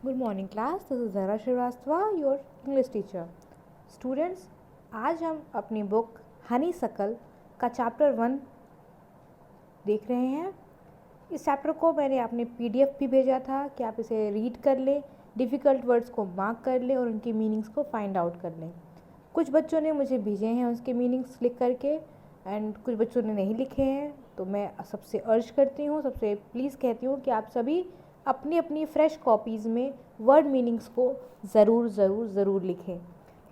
Good morning class, this is Zara Srivastava, your English teacher. Students, आज हम अपनी बुक हनीसकल का चैप्टर 1 देख रहे हैं। इस चैप्टर को मैंने अपने पीडीएफ भी भेजा था कि आप इसे रीड कर लें, डिफ़िकल्ट वर्ड्स को मार्क कर लें और उनकी मीनिंग्स को फाइंड आउट कर लें। कुछ बच्चों ने मुझे भेजे हैं उसके मीनिंग्स लिख करके एंड कुछ बच्चों ने नहीं लिखे हैं, तो मैं सबसे अर्ज करती हूँ, सबसे प्लीज़ कहती हूँ कि आप सभी अपनी अपनी फ्रेश कॉपीज़ में वर्ड मीनिंग्स को ज़रूर लिखें,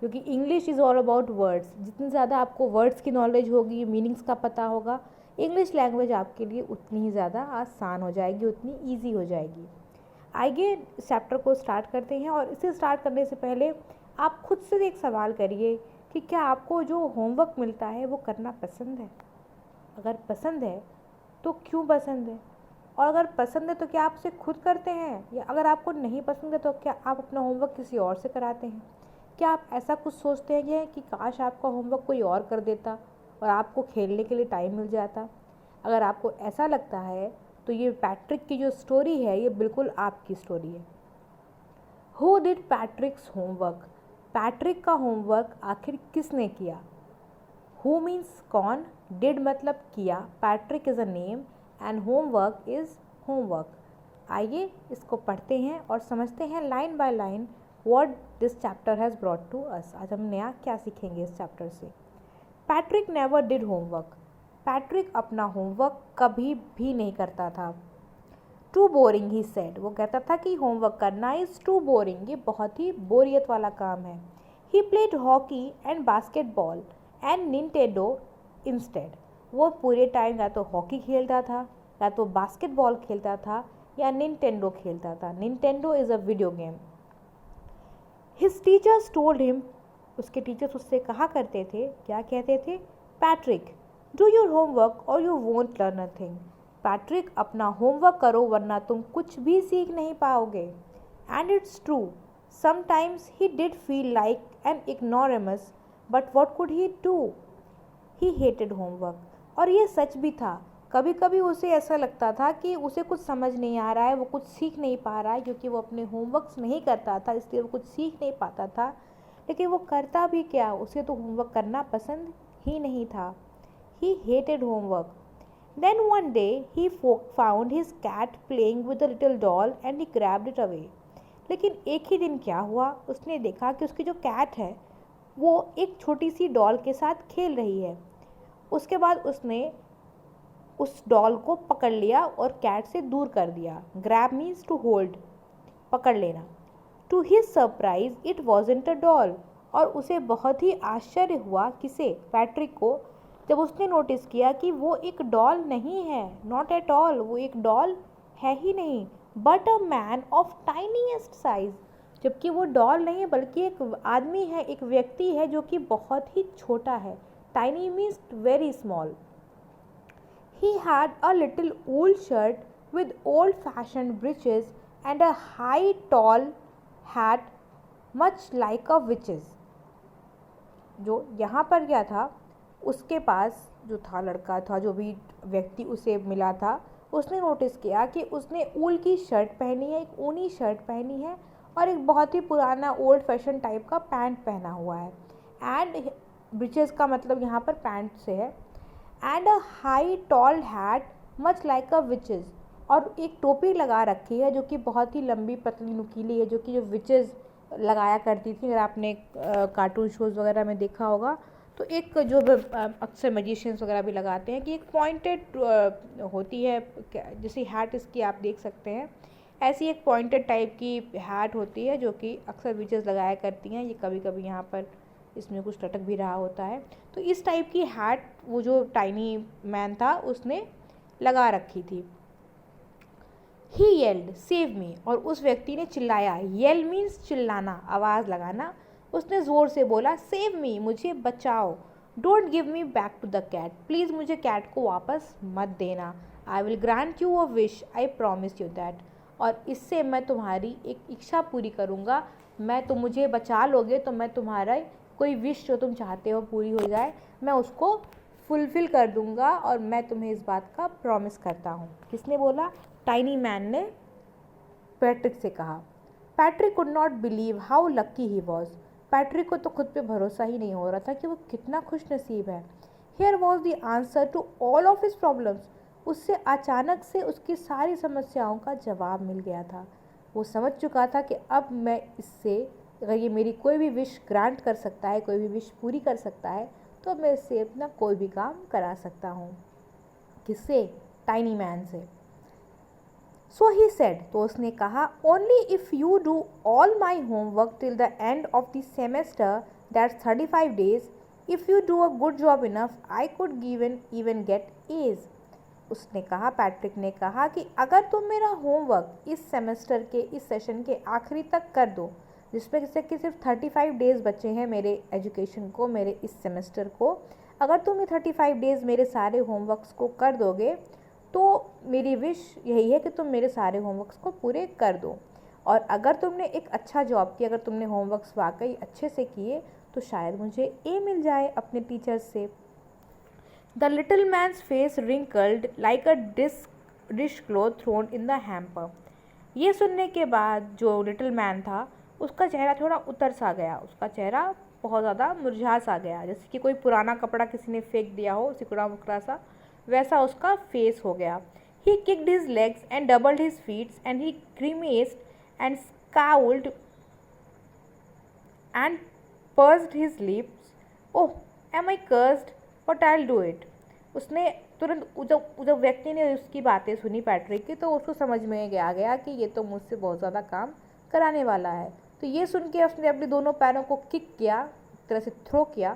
क्योंकि English is all about words. जितनी ज़्यादा आपको वर्ड्स की नॉलेज होगी, मीनिंग्स का पता होगा, इंग्लिश लैंग्वेज आपके लिए उतनी ही ज़्यादा आसान हो जाएगी, उतनी ईजी हो जाएगी। आइए इस चैप्टर को स्टार्ट करते हैं। और इसे स्टार्ट करने से पहले आप खुद से एक सवाल करिए कि क्या आपको जो होमवर्क मिलता है वो करना पसंद है? अगर पसंद है तो क्यों पसंद है? और अगर पसंद है तो क्या आप उसे खुद करते हैं, या अगर आपको नहीं पसंद है तो क्या आप अपना होमवर्क किसी और से कराते हैं? क्या आप ऐसा कुछ सोचते हैं कि काश आपका होमवर्क कोई और कर देता और आपको खेलने के लिए टाइम मिल जाता? अगर आपको ऐसा लगता है तो ये पैट्रिक की जो स्टोरी है ये बिल्कुल आपकी स्टोरी है। Who did Patrick's homework? Patrick का होमवर्क आखिर किसने किया? हु मीन्स कौन, डिड मतलब किया, Patrick is a name and homework is homework. आइए इसको पढ़ते हैं और समझते हैं line by line what this chapter has brought to us. आज हम नया क्या सीखेंगे इस चैप्टर से। Patrick never did homework. Patrick अपना होमवर्क कभी भी नहीं करता था। टू बोरिंग ही सेड, वो कहता था कि होमवर्क करना इज़ टू बोरिंग, ये बहुत ही बोरियत वाला काम है। He played hockey and basketball and Nintendo instead, वो पूरे टाइम या तो हॉकी खेलता था, या तो बास्केटबॉल खेलता था, या निंटेंडो खेलता था। Nintendo is a video game. His teachers told him, उसके टीचर्स उससे कहा करते थे, क्या कहते थे? पैट्रिक, डू योर होमवर्क और you won't learn nothing. Patrick, अपना होमवर्क करो वरना तुम कुछ भी सीख नहीं पाओगे। And it's true, sometimes he did feel like an ignoramus, but what could he do? He hated homework. और ये सच भी था, कभी कभी उसे ऐसा लगता था कि उसे कुछ समझ नहीं आ रहा है, वो कुछ सीख नहीं पा रहा है, क्योंकि वो अपने होमवर्क्स नहीं करता था, इसलिए वो कुछ सीख नहीं पाता था। लेकिन वो करता भी क्या, उसे तो होमवर्क करना पसंद ही नहीं था। He hated homework. Then one day he found his cat playing with a little doll and he grabbed it away. लेकिन एक ही दिन क्या हुआ, उसने देखा कि उसकी जो कैट है वो एक छोटी सी डॉल के साथ खेल रही है। उसके बाद उसने उस डॉल को पकड़ लिया और कैट से दूर कर दिया। ग्रैब मीन्स टू होल्ड, पकड़ लेना। To his surprise it wasn't a doll, और उसे बहुत ही आश्चर्य हुआ, किसे? पैट्रिक को, जब उसने नोटिस किया कि वो एक डॉल नहीं है, नॉट एट ऑल, वो एक डॉल है ही नहीं, but a man of tiniest size, जबकि वो डॉल नहीं है बल्कि एक आदमी है, एक व्यक्ति है जो कि बहुत ही छोटा है। Tiny means very small. He had a little wool shirt with old-fashioned breeches and a high tall hat much like a witch's. जो यहाँ पर क्या था, उसके पास जो था लड़का था, जो भी व्यक्ति उसे मिला था, उसने नोटिस किया कि उसने ऊल की शर्ट पहनी है, एक ऊनी शर्ट पहनी है, और एक बहुत ही पुराना ओल्ड फैशन टाइप का पैंट पहना हुआ है। एंड ब्रिचेस का मतलब यहाँ पर पैंट से है। And a high tall hat much like a witches, और एक टोपी लगा रखी है जो कि बहुत ही लंबी पतली नुकीली है, जो कि जो विचेस लगाया करती थी। अगर आपने कार्टून शोज़ वगैरह में देखा होगा तो एक जो अक्सर मैजिशियंस वगैरह भी लगाते हैं कि एक पॉइंटेड होती है, जैसे हैट इसकी आप देख सकते हैं, ऐसी एक पॉइंटेड टाइप की हैट होती है जो कि अक्सर विचेस लगाया करती हैं। ये कभी कभी यहाँ पर इसमें कुछ लटक भी रहा होता है। तो इस टाइप की हैट वो जो टाइनी मैन था उसने लगा रखी थी। ही येल्ड सेव मी, और उस व्यक्ति ने चिल्लाया। येल मीन्स चिल्लाना, आवाज़ लगाना। उसने ज़ोर से बोला, सेव मी, मुझे बचाओ। Don't give me back to the cat, please मुझे कैट को वापस मत देना। I will grant you a wish, I promise you that, और इससे मैं तुम्हारी एक इच्छा पूरी करूँगा। मैं तुम मुझे बचा लोगे तो मैं तुम्हारा कोई विश जो तुम चाहते हो पूरी हो जाए, मैं उसको फुलफ़िल कर दूँगा, और मैं तुम्हें इस बात का प्रॉमिस करता हूँ। किसने बोला? टाइनी मैन ने पैट्रिक से कहा। Patrick could not believe how lucky he was. Patrick को तो खुद पे भरोसा ही नहीं हो रहा था कि वो कितना खुश नसीब है। Here was the answer to all of his problems. उससे अचानक से उसकी सारी समस्याओं का जवाब मिल गया था। वो समझ चुका था कि अब मैं इससे, अगर ये मेरी कोई भी विश ग्रांट कर सकता है, कोई भी विश पूरी कर सकता है, तो मैं इससे अपना कोई भी काम करा सकता हूँ। किससे? टाइनी मैन से। सो ही सेड, तो उसने कहा, only if you do all my homework till the end of the semester, that's 35 days, if you do a good job enough, I could given even get age. उसने कहा, Patrick ने कहा कि अगर तुम मेरा होमवर्क इस सेमेस्टर के, इस सेशन के आखिरी तक कर दो, जिसमें से कि सिर्फ 35 days बचे हैं मेरे एजुकेशन को, मेरे इस सेमेस्टर को, अगर तुम ये 35 days मेरे सारे होमवर्क्स को कर दोगे, तो मेरी विश यही है कि तुम मेरे सारे होमवर्क्स को पूरे कर दो। और अगर तुमने एक अच्छा जॉब किया, अगर तुमने होमवर्क्स वाकई अच्छे से किए, तो शायद मुझे ए मिल जाए अपने टीचर्स से। The little man's face wrinkled like a dish cloth thrown in the hamper. ये सुनने के बाद जो लिटिल मैन था, उसका चेहरा थोड़ा उतर सा गया, उसका चेहरा बहुत ज़्यादा मुरझा सा गया, जैसे कि कोई पुराना कपड़ा किसी ने फेंक दिया हो, सिकुड़ा मुकड़ा सा, वैसा उसका फेस हो गया। He kicked his legs and doubled his feets and he grimaced and scowled and pursed his lips. Oh, am I cursed, but I will do it. उसने तुरंत, जब व्यक्ति ने उसकी बातें सुनी पैट्रिक की, तो उसको समझ में आ गया कि ये तो मुझसे बहुत ज़्यादा काम कराने वाला है। तो ये सुन के उसने अपने दोनों पैरों को किक किया, एक तरह से थ्रो किया,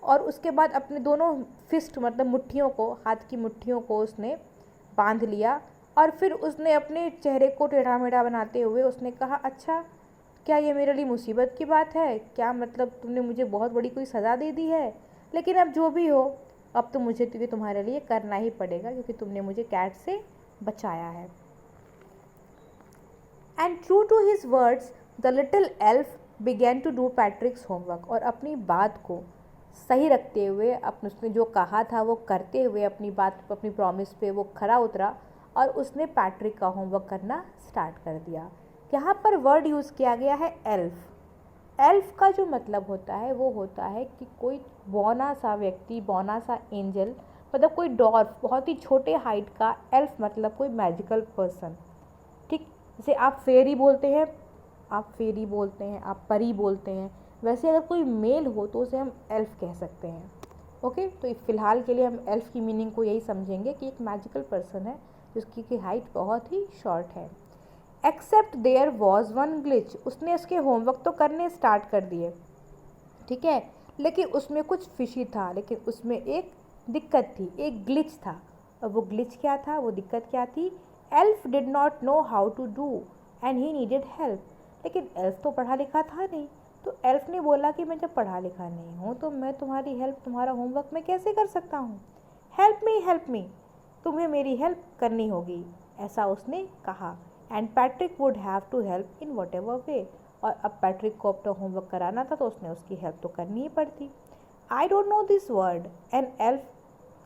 और उसके बाद अपने दोनों फिस्ट, मतलब मुट्ठियों को, हाथ की मुट्ठियों को उसने बांध लिया, और फिर उसने अपने चेहरे को टेढ़ा मेढ़ा बनाते हुए उसने कहा, अच्छा, क्या ये मेरे लिए मुसीबत की बात है? क्या मतलब तुमने मुझे बहुत बड़ी कोई सज़ा दे दी है? लेकिन अब जो भी हो, अब तो मुझे तो ये तुम्हारे लिए करना ही पड़ेगा, क्योंकि तुमने मुझे कैट से बचाया है। And true to his words the little elf began to do Patrick's homework. और अपनी बात को सही रखते हुए, अपने उसने जो कहा था वो करते हुए, अपनी बात, अपनी प्रॉमिस पे वो खरा उतरा, और उसने पैट्रिक का होमवर्क करना स्टार्ट कर दिया। यहाँ पर वर्ड यूज़ किया गया है एल्फ। एल्फ का जो मतलब होता है वो होता है कि कोई बौना सा व्यक्ति, बौना सा एंजल, मतलब कोई डॉर्फ, बहुत ही छोटे हाइट का। एल्फ मतलब कोई मैजिकल पर्सन, ठीक। जैसे आप फेरी बोलते हैं, आप फेरी बोलते हैं, आप परी बोलते हैं, वैसे अगर कोई मेल हो तो उसे हम एल्फ कह सकते हैं। ओके, तो फ़िलहाल के लिए हम एल्फ की मीनिंग को यही समझेंगे कि एक मैजिकल पर्सन है जिसकी की हाइट बहुत ही शॉर्ट है। Except there was one glitch. उसने उसके होमवर्क तो करने स्टार्ट कर दिए, ठीक है, लेकिन उसमें कुछ फिशी था, लेकिन उसमें एक दिक्कत थी, एक ग्लिच था। और वो ग्लिच क्या था, वो दिक्कत क्या थी? Elf did not know how to do and he needed help. लेकिन एल्फ तो पढ़ा लिखा था नहीं, तो एल्फ ने बोला कि मैं जब पढ़ा लिखा नहीं हूँ तो मैं तुम्हारी हेल्प, तुम्हारा होमवर्क मैं कैसे कर सकता हूँ? हेल्प मी, तुम्हें मेरी हेल्प करनी होगी, ऐसा उसने कहा। And Patrick would have to help in whatever way. और अब पैट्रिक को अपना होमवर्क कराना था, तो उसने उसकी हेल्प तो करनी ही पड़ती। I don't know this word and elf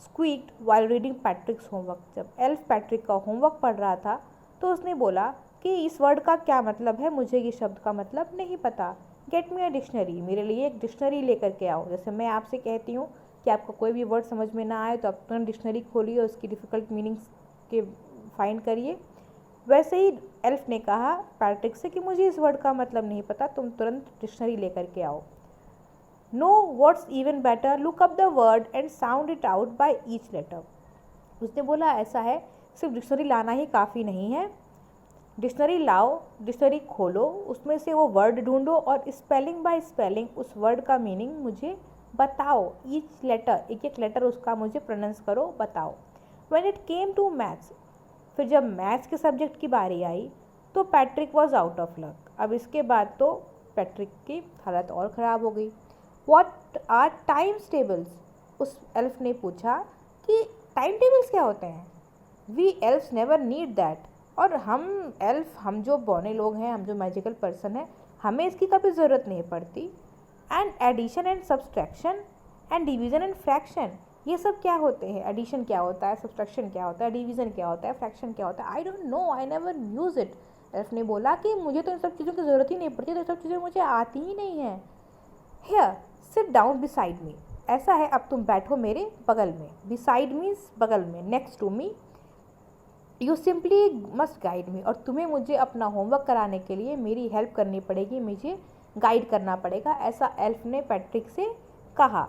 squeaked while reading Patrick's homework. जब एल्फ पैट्रिक का होमवर्क पढ़ रहा था, तो उसने बोला कि इस वर्ड का क्या मतलब है, मुझे ये शब्द का मतलब नहीं पता। गेट मी अ डिक्शनरी, मेरे लिए एक डिक्शनरी लेकर के आओ। जैसे मैं आपसे कहती हूँ कि आपको कोई भी वर्ड समझ में ना आए तो आप तुरंत डिक्शनरी खोलिए और उसकी डिफ़िकल्ट मीनिंग्स के फाइंड करिए, वैसे ही एल्फ ने कहा पैट्रिक से कि मुझे इस वर्ड का मतलब नहीं पता, तुम तुरंत डिक्शनरी लेकर के आओ। No what's even better, look up the word and sound it out by each letter. उसने बोला ऐसा है, सिर्फ डिक्शनरी लाना ही काफ़ी नहीं है, डिक्शनरी लाओ, डिक्शनरी खोलो, उसमें से वो वर्ड ढूंढो और स्पेलिंग बाय स्पेलिंग उस वर्ड का मीनिंग मुझे बताओ। ईच लेटर, एक एक लेटर उसका मुझे प्रोनाउंस करो, बताओ। When it came to maths, फिर जब मैथ्स के सब्जेक्ट की बारी आई तो Patrick was out of luck. अब इसके बाद तो पैट्रिक की हालत और ख़राब हो गई। व्हाट आर टाइम्स टेबल्स, उस एल्फ ने पूछा कि टाइम टेबल्स क्या होते हैं? We elves never need that. और हम एल्फ, हम जो बौने लोग हैं, हम जो मैजिकल पर्सन हैं, हमें इसकी कभी ज़रूरत नहीं पड़ती। And addition and subtraction and division and fraction, ये सब क्या होते हैं? एडिशन क्या होता है, सब्सट्रैक्शन क्या होता है, डिवीज़न क्या होता है, फ्रैक्शन क्या होता है? आई don't no, I never use it. Elf ने बोला कि मुझे तो इन सब चीज़ों की ज़रूरत ही नहीं पड़ती, तो ये सब चीज़ें मुझे आती ही नहीं हैं। Here sit down beside me, ऐसा है अब तुम बैठो मेरे बगल में। बिसाइड मीन्स बगल में, next to me. You simply must guide me, और तुम्हें मुझे अपना होमवर्क कराने के लिए मेरी हेल्प करनी पड़ेगी, मुझे गाइड करना पड़ेगा, ऐसा एल्फ ने पैट्रिक से कहा।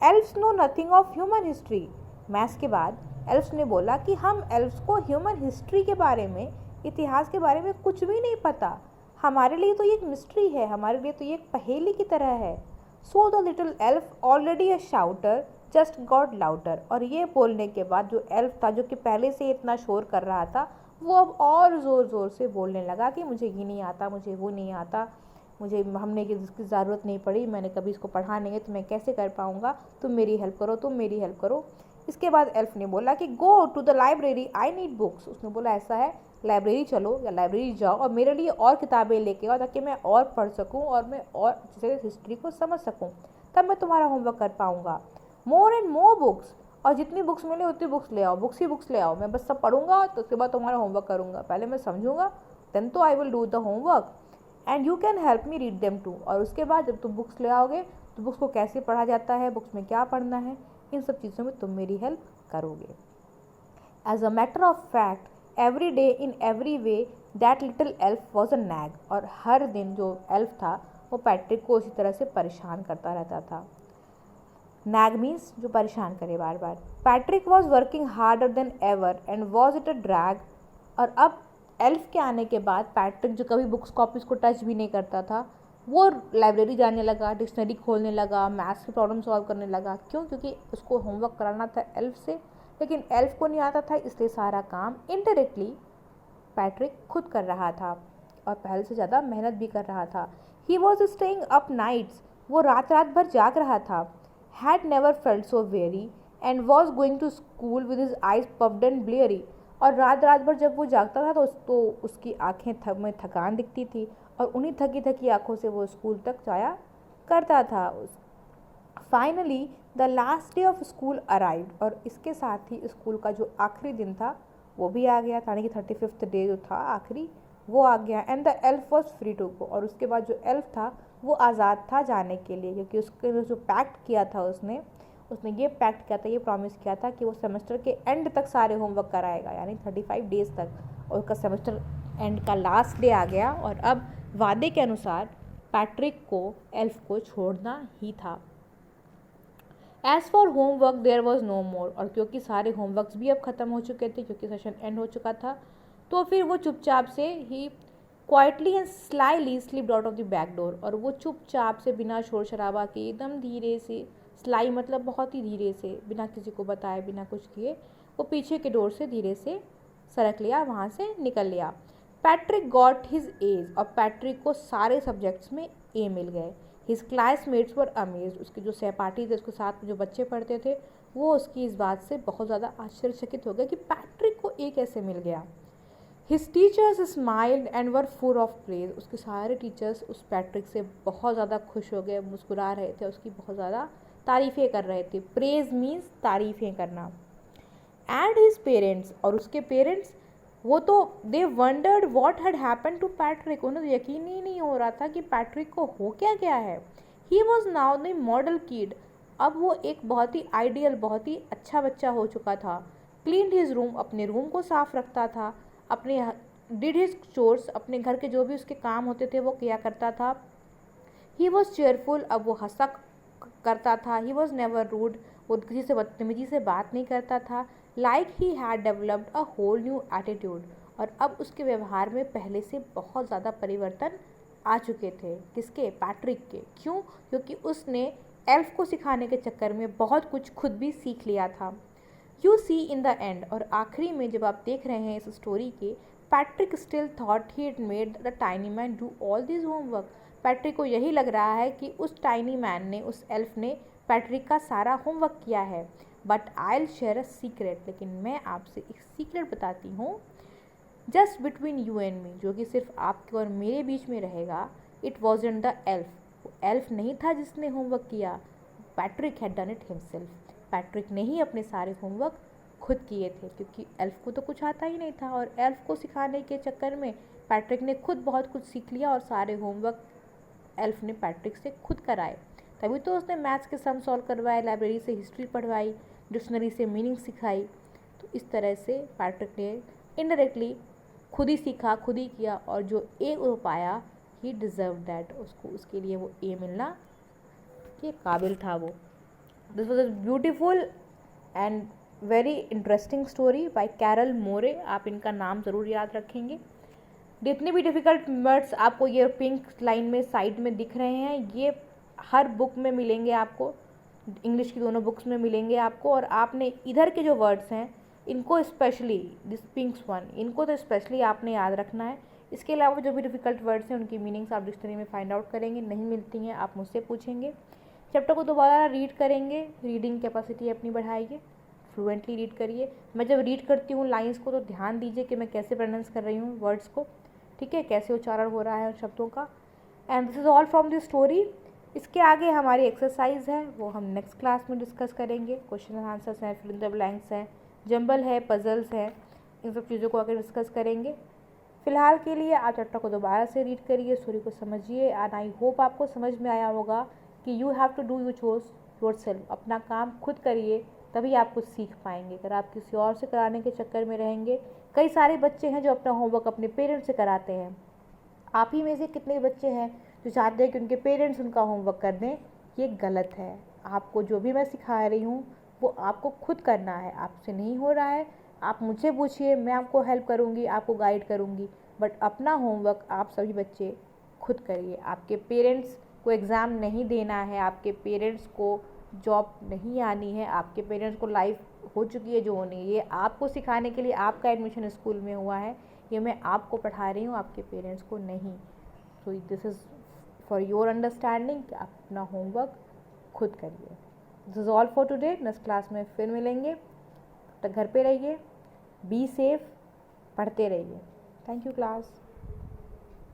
Elves know nothing of human history. Maths के बाद एल्फ्स ने बोला कि हम एल्फ्स को ह्यूमन हिस्ट्री के बारे में, इतिहास के बारे में कुछ भी नहीं पता। हमारे लिए तो ये एक मिस्ट्री है, हमारे लिए तो ये एक पहेली की तरह है। So the little elf already a शाउटर just got louder, और ये बोलने के बाद जो एल्फ था, जो कि पहले से इतना शोर कर रहा था, वो अब और ज़ोर ज़ोर से बोलने लगा कि मुझे ये नहीं आता, मुझे वो नहीं आता, मुझे हमने इसकी ज़रूरत नहीं पड़ी, मैंने कभी इसको पढ़ा नहीं है, तो मैं कैसे कर पाऊँगा, तुम मेरी हेल्प करो, तुम मेरी हेल्प करो। इसके बाद एल्फ ने बोला कि go to the library, I need books. उसने बोला ऐसा है, लाइब्रेरी चलो या लाइब्रेरी जाओ और मेरे लिए और किताबें लेके आओ, ताकि मैं और पढ़ सकूं और मैं और अच्छे से हिस्ट्री को समझ सकूं, तब मैं तुम्हारा होमवर्क कर पाऊँगा। मोर एंड मोर बुक्स, और जितनी बुक्स मिले उतनी बुक्स ले आओ, बुक्स ही बुक्स ले आओ, मैं बस सब पढ़ूंगा तो उसके बाद तुम्हारा होमवर्क करूँगा, पहले मैं समझूंगा, देन तो I will do the homework and you can help me read them too. और उसके बाद जब तुम बुक्स ले आओगे तो बुक्स को कैसे पढ़ा जाता है, बुक्स में क्या पढ़ना है, इन सब चीज़ों में तुम मेरी हेल्प करोगे। As a matter of fact every day in every way that little elf was a nag, और हर दिन जो एल्फ था वो पैट्रिक को उसी तरह से परेशान करता रहता था। नैग मीन्स जो परेशान करे बार बार। Patrick was working harder than ever and was it a drag, और अब एल्फ के आने के बाद पैट्रिक, जो कभी बुक्स कॉपीज़ को टच भी नहीं करता था, वो लाइब्रेरी जाने लगा, डिक्शनरी खोलने लगा, मैथ्स की प्रॉब्लम सॉल्व करने लगा। क्यों? क्योंकि उसको होमवर्क कराना था एल्फ से, लेकिन एल्फ को नहीं आता था, इसलिए सारा काम इनडायरेक्टली पैट्रिक खुद कर रहा था और पहले से ज़्यादा मेहनत भी कर रहा था। He was staying up nights, वो रात रात भर जाग रहा था। Had never felt so very and was going to school with his eyes puffed and bleary, और रात रात भर जब वो जागता था तो उसकी आँखें में थकान दिखती थी, और उन्हीं थकी थकी आँखों से वो स्कूल तक जाया करता था। Finally the last day of school arrived, और इसके साथ ही स्कूल का जो आखिरी दिन था वो भी आ गया, यानी कि 35th डे जो था आखिरी, वो आ गया। And the elf was free to go, और उसके बाद जो एल्फ था वो आज़ाद था जाने के लिए, क्योंकि उसके जो पैक्ट किया था उसने ये पैक्ट किया था, ये प्रॉमिस किया था कि वो सेमेस्टर के एंड तक सारे होमवर्क कराएगा, यानी 35 डेज़ तक, और उसका सेमेस्टर एंड का लास्ट डे आ गया, और अब वादे के अनुसार पैट्रिक को एल्फ को छोड़ना ही था। As for homework there was no more, और क्योंकि सारे होमवर्क्स भी अब ख़त्म हो चुके थे, क्योंकि सेशन एंड हो चुका था, तो फिर वो चुपचाप से ही quietly and slyly slipped out of the back door, और वो चुपचाप से बिना शोर शराबा के एकदम धीरे से, स्लाई मतलब बहुत ही धीरे से, बिना किसी को बताए, बिना कुछ किए, वो पीछे के डोर से धीरे से सरक लिया, वहाँ से निकल लिया। पैट्रिक गॉट हिज एज, और पैट्रिक को सारे सब्जेक्ट्स में ए मिल गए। हिज क्लासमेट्स वर अमेज्ड, उसके जो सहपाठी थे, उसके साथ जो बच्चे पढ़ते थे, वो उसकी इस बात से बहुत ज़्यादा आश्चर्यचकित हो गए कि पैट्रिक को ए कैसे मिल गया। His teachers smiled and were full of praise, उसके सारे टीचर्स उस पैट्रिक से बहुत ज़्यादा खुश हो गए, मुस्कुरा रहे थे, उसकी बहुत ज़्यादा तारीफ़ें कर रहे थे। प्रेज मीन्स तारीफ़ें करना। एंड हिज पेरेंट्स, और उसके पेरेंट्स, वो तो they wondered what had happen to Patrick, उन्हें तो यकीन ही नहीं हो रहा था कि पैट्रिक को हो क्या गया है। He was now the model kid, अब वो एक बहुत ही आइडियल, बहुत ही अच्छा बच्चा हो चुका था। क्लीन्ड हिज रूम, अपने रूम को साफ रखता था, अपने डिड हिज चोर्स, अपने घर के जो भी उसके काम होते थे वो किया करता था। ही वॉज चेयरफुल, अब वो हंसा करता था। ही वॉज नेवर रूड, वो किसी से बदतमीजी से बात नहीं करता था। Like he had developed a whole new attitude, और अब उसके व्यवहार में पहले से बहुत ज़्यादा परिवर्तन आ चुके थे। किसके? पैट्रिक के। क्यों? क्योंकि उसने एल्फ को सिखाने के चक्कर में बहुत कुछ खुद भी सीख लिया था। You see in the end, और आखिरी में जब आप देख रहे हैं इस स्टोरी के, Patrick still thought he had made the tiny man do all this homework. Patrick को यही लग रहा है कि उस टाइनी मैन ने, उस एल्फ ने पैट्रिक का सारा होमवर्क किया है। But I will share a secret, लेकिन मैं आपसे एक सीक्रेट बताती हूँ, just between you and me, जो कि सिर्फ आपके और मेरे बीच में रहेगा। इट वॉजंट द एल्फ, वो एल्फ नहीं था जिसने होमवर्क किया, Patrick had done it himself. Patrick ने ही अपने सारे होमवर्क खुद किए थे, क्योंकि एल्फ को तो कुछ आता ही नहीं था, और एल्फ को सिखाने के चक्कर में पैट्रिक ने खुद बहुत कुछ सीख लिया और सारे होमवर्क एल्फ ने पैट्रिक से खुद कराए। तभी तो उसने मैथ्स के सम सॉल्व करवाए, लाइब्रेरी से हिस्ट्री पढ़वाई, डिक्शनरी से मीनिंग सिखाई। तो इस तरह से पैट्रिक ने इनडायरेक्टली खुद ही सीखा, खुद ही किया, और जो ए वो पाया, ही डिज़र्व दैट, उसको उसके लिए वो ए मिलना के काबिल था वो। This was a beautiful and very interesting story by Carol Moore. आप इनका नाम ज़रूर याद रखेंगे। जितने भी डिफ़िकल्ट वर्ड्स आपको ये पिंक लाइन में साइड में दिख रहे हैं, ये हर बुक में मिलेंगे आपको, इंग्लिश की दोनों बुक्स में मिलेंगे आपको। और आपने इधर के जो वर्ड्स हैं इनको स्पेशली, दिस पिंक्स वन, इनको तो स्पेशली आपने याद रखना है। इसके अलावा जो भी डिफ़िकल्ट वर्ड्स हैं उनकी मीनिंग्स आप डिक्शनरी में फाइंड आउट करेंगे, नहीं मिलती हैं आप मुझसे पूछेंगे। चैप्टर को दोबारा रीड करेंगे, रीडिंग कैपेसिटी अपनी बढ़ाइए, फ्लुएंटली रीड करिए। मैं जब रीड करती हूँ लाइंस को तो ध्यान दीजिए कि मैं कैसे प्रोनाउंस कर रही हूँ वर्ड्स को, ठीक है, कैसे उच्चारण हो रहा है शब्दों का। And this is all from this story. इसके आगे हमारी एक्सरसाइज है, वो हम नेक्स्ट क्लास में डिस्कस करेंगे। क्वेश्चन एंड आंसर्स हैं, फिल इन द ब्लैंक्स हैं, जंबल है, पजल्स हैं, इन सब चीज़ों को आगे डिस्कस करेंगे। फिलहाल के लिए आप चैप्टर को दोबारा से रीड करिए, स्टोरी को समझिए, एंड आई होप आपको समझ में आया होगा कि you have to do you choose yourself. अपना काम खुद करिए, तभी आप कुछ सीख पाएंगे। अगर आप किसी और से कराने के चक्कर में रहेंगे, कई सारे बच्चे हैं जो अपना होमवर्क अपने पेरेंट्स से कराते हैं। आप ही में से कितने बच्चे हैं जो चाहते हैं कि उनके पेरेंट्स उनका होमवर्क कर दें? ये गलत है। आपको जो भी मैं सिखा रही हूँ वो आपको खुद करना है, आपसे नहीं हो रहा है आप मुझसे पूछिए, मैं आपको हेल्प करूँगी, आपको गाइड करूँगी, बट अपना होमवर्क आप सभी बच्चे खुद करिए। आपके पेरेंट्स को एग्ज़ाम नहीं देना है, आपके पेरेंट्स को जॉब नहीं आनी है, आपके पेरेंट्स को लाइफ हो चुकी है जो होनी है। ये आपको सिखाने के लिए आपका एडमिशन स्कूल में हुआ है, ये मैं आपको पढ़ा रही हूँ, आपके पेरेंट्स को नहीं। So this is for your understanding कि आप अपना होमवर्क खुद करिए। This is all for today. Next class में फिर मिलेंगे, तब तक घर पे रहिए, बी सेफ, पढ़ते रहिए। Thank you class.